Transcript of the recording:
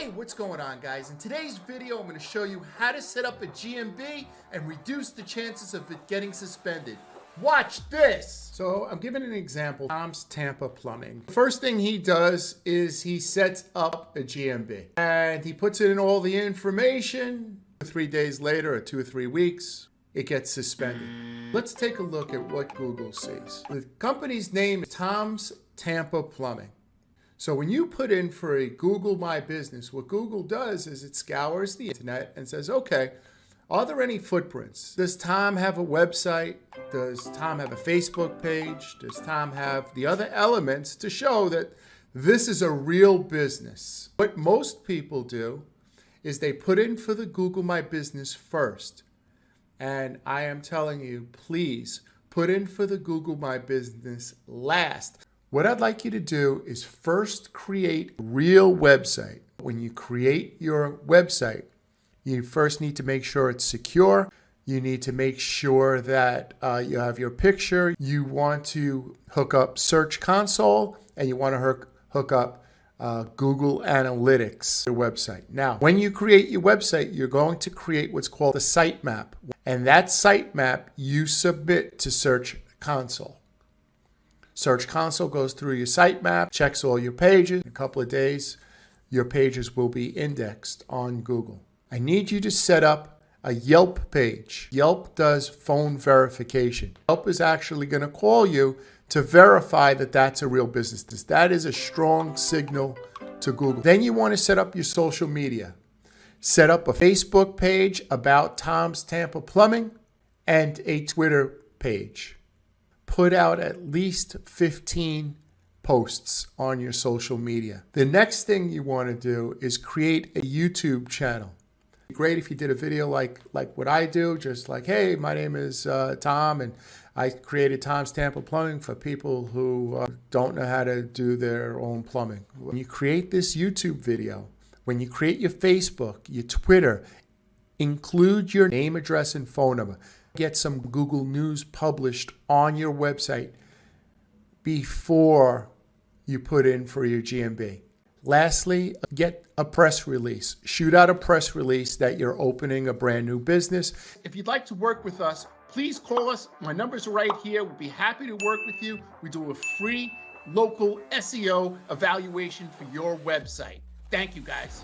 Hey, what's going on, guys? In today's video, I'm going to show you how to set up a GMB and reduce the chances of it getting suspended. Watch this! So I'm giving an example. Tom's Tampa Plumbing. The first thing he does is he sets up a GMB and he puts in all the information. 3 days later or 2 or 3 weeks, it gets suspended. Let's take a look at what Google sees. The company's name is Tom's Tampa Plumbing. So when you put in for a Google My Business, what Google does is it scours the internet and says, okay, are there any footprints? Does Tom have a website? Does Tom have a Facebook page? Does Tom have the other elements to show that this is a real business? What most people do is they put in for the Google My Business first. And I am telling you, please put in for the Google My Business last. What I'd like you to do is first create a real website. When you create your website, you first need to make sure it's secure. You need to make sure that you have your picture. You want to hook up Search Console, and you want to hook up Google Analytics, your website. Now, when you create your website, you're going to create what's called a sitemap. And that sitemap you submit to Search Console. Search Console goes through your sitemap, checks all your pages. In a couple of days, your pages will be indexed on Google. I need you to set up a Yelp page. Yelp does phone verification. Yelp is actually going to call you to verify that that's a real business. That is a strong signal to Google. Then you want to set up your social media. Set up a Facebook page about Tom's Tampa Plumbing and a Twitter page. Put out at least 15 posts on your social media. The next thing you want to do is create a YouTube channel. It'd be great if you did a video like what I do, just like, hey, my name is Tom, and I created Tom's Tampa Plumbing for people who don't know how to do their own plumbing. When you create this YouTube video, when you create your Facebook, your Twitter, include your name, address, and phone number. Get some Google News published on your website before you put in for your GMB. Lastly, get a press release. Shoot out a press release that you're opening a brand new business. If you'd like to work with us, please call us. My numbers are right here. We'll be happy to work with you. We do a free local SEO evaluation for your website. Thank you, guys.